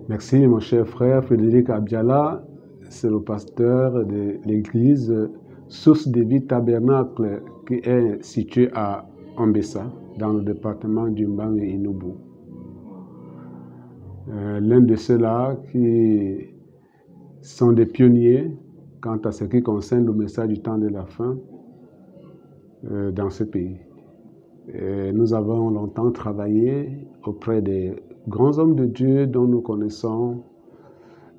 Merci, mon cher frère Frédéric Abdiala. C'est le pasteur de l'église Source de Vie Tabernacle qui est située à Ambessa, dans le département du Mbam et Inubu. L'un de ceux-là qui sont des pionniers quant à ce qui concerne le message du temps de la fin dans ce pays. Nous avons longtemps travaillé auprès des grands hommes de Dieu dont nous connaissons,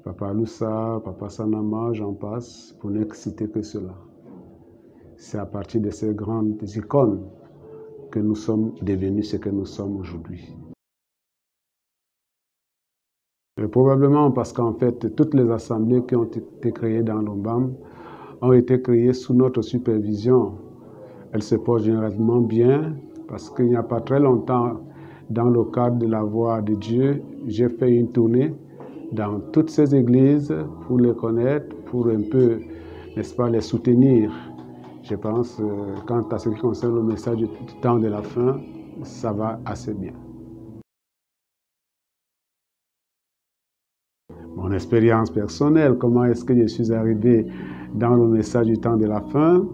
Papa Loussa, Papa Sanama, j'en passe, pour ne citer que cela. C'est à partir de ces grandes icônes que nous sommes devenus ce que nous sommes aujourd'hui. Probablement parce qu'en fait, toutes les assemblées qui ont été créées dans l'Ombam ont été créées sous notre supervision. Elles se portent généralement bien parce qu'il n'y a pas très longtemps, dans le cadre de la voix de Dieu, j'ai fait une tournée dans toutes ces églises pour les connaître, pour un peu, n'est-ce pas, les soutenir. Je pense, quant à ce qui concerne le message du temps de la fin, ça va assez bien. Mon expérience personnelle, comment est-ce que je suis arrivé dans le message du temps de la fin?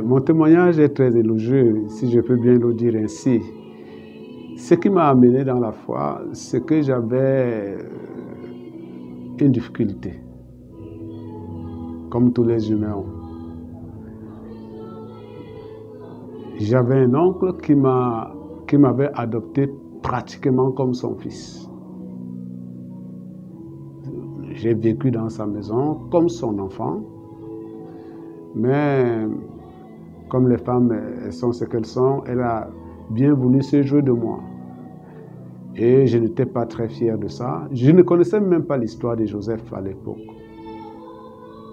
Mon témoignage est très élogieux, si je peux bien le dire ainsi. Ce qui m'a amené dans la foi, c'est que j'avais une difficulté, comme tous les humains ont. J'avais un oncle qui m'avait adopté pratiquement comme son fils. J'ai vécu dans sa maison comme son enfant, mais comme les femmes elles sont ce qu'elles sont, elle a bien voulu se jouer de moi. Et je n'étais pas très fier de ça. Je ne connaissais même pas l'histoire de Joseph à l'époque.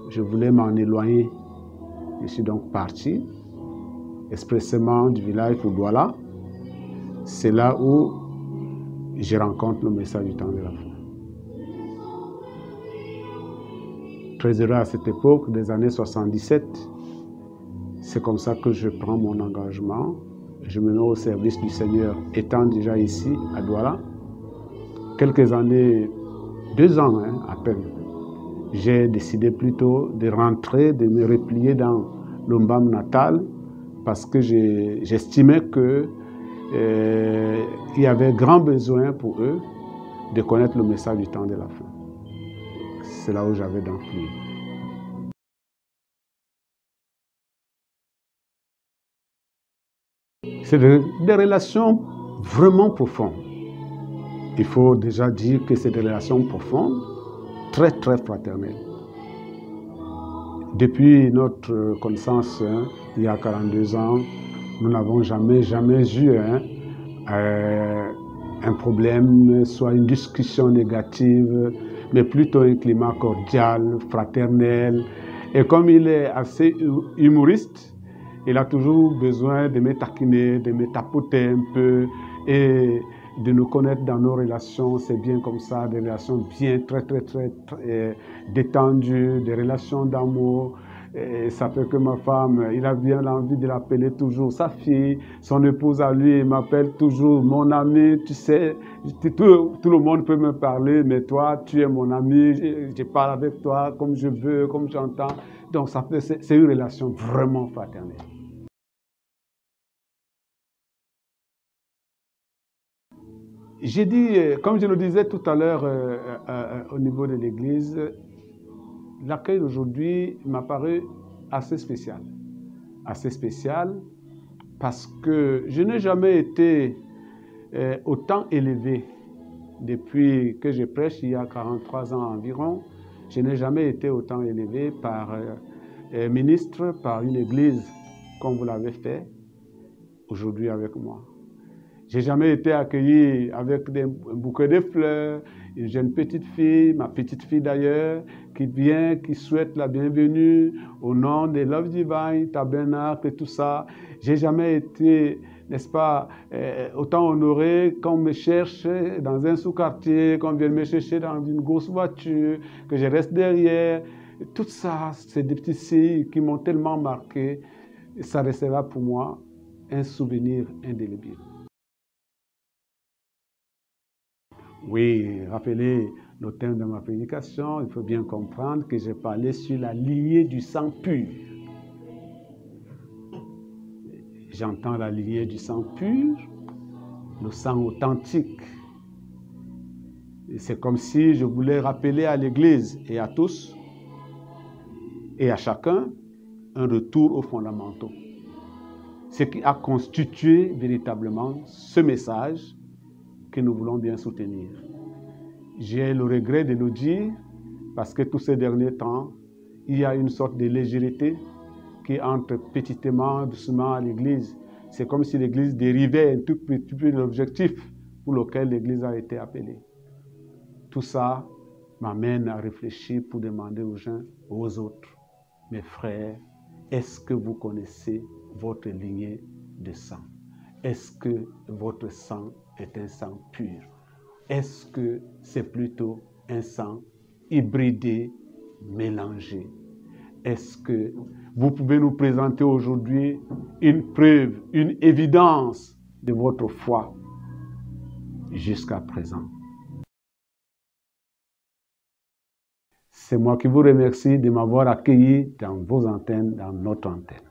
Je voulais m'en éloigner. Je suis donc parti expressément du village pour Douala. C'est là où je rencontre le message du temps de la fin. Très heureux à cette époque, des années 77, c'est comme ça que je prends mon engagement. Je me mets au service du Seigneur, étant déjà ici, à Douala. Quelques années, 2 ans à peine, j'ai décidé plutôt de rentrer, de me replier dans l'Ombam natal, parce que j'estimais qu'il y avait grand besoin pour eux de connaître le message du temps de la fin. C'est là où j'avais donc fui. C'est des relations vraiment profondes. Il faut déjà dire que c'est des relations profondes, très très fraternelles. Depuis notre connaissance, il y a 42 ans, nous n'avons jamais eu un problème, soit une discussion négative, mais plutôt un climat cordial, fraternel. Et comme il est assez humoriste, il a toujours besoin de me taquiner, de me tapoter un peu et de nous connaître dans nos relations. C'est bien comme ça, des relations bien très détendues, des relations d'amour. Et ça fait que ma femme, il a bien envie de l'appeler toujours sa fille. Son épouse à lui, il m'appelle toujours mon ami. Tu sais, tout le monde peut me parler, mais toi, tu es mon ami. Je parle avec toi comme je veux, comme j'entends. Donc, c'est une relation vraiment fraternelle. J'ai dit, comme je le disais tout à l'heure au niveau de l'église, l'accueil d'aujourd'hui m'a paru assez spécial. Assez spécial parce que je n'ai jamais été autant élevé depuis que je prêche, il y a 43 ans environ. Je n'ai jamais été autant élevé par ministre, par une église comme vous l'avez fait aujourd'hui avec moi. J'ai jamais été accueilli avec un bouquet de fleurs, une jeune petite fille, ma petite fille d'ailleurs, qui vient, qui souhaite la bienvenue au nom de Love Divine, Tabernacle et tout ça. J'ai jamais été, n'est-ce pas, autant honoré qu'on me cherche dans un sous-quartier, qu'on vienne me chercher dans une grosse voiture, que je reste derrière. Tout ça, c'est des petits signes qui m'ont tellement marqué. Ça restera pour moi un souvenir indélébile. Oui, rappelez le thème de ma prédication, il faut bien comprendre que j'ai parlé sur la lignée du sang pur. J'entends la lignée du sang pur, le sang authentique. C'est comme si je voulais rappeler à l'Église et à tous et à chacun un retour aux fondamentaux. Ce qui a constitué véritablement ce message que nous voulons bien soutenir. J'ai le regret de le dire parce que tous ces derniers temps, il y a une sorte de légèreté qui entre petitement, doucement à l'Église. C'est comme si l'Église dérivait un tout petit peu de l'objectif pour lequel l'Église a été appelée. Tout ça m'amène à réfléchir pour demander aux gens, aux autres, mes frères, est-ce que vous connaissez votre lignée de sang? Est-ce que votre sang est un sang pur? Est-ce que c'est plutôt un sang hybridé, mélangé? Est-ce que vous pouvez nous présenter aujourd'hui une preuve, une évidence de votre foi jusqu'à présent? C'est moi qui vous remercie de m'avoir accueilli dans vos antennes, dans notre antenne.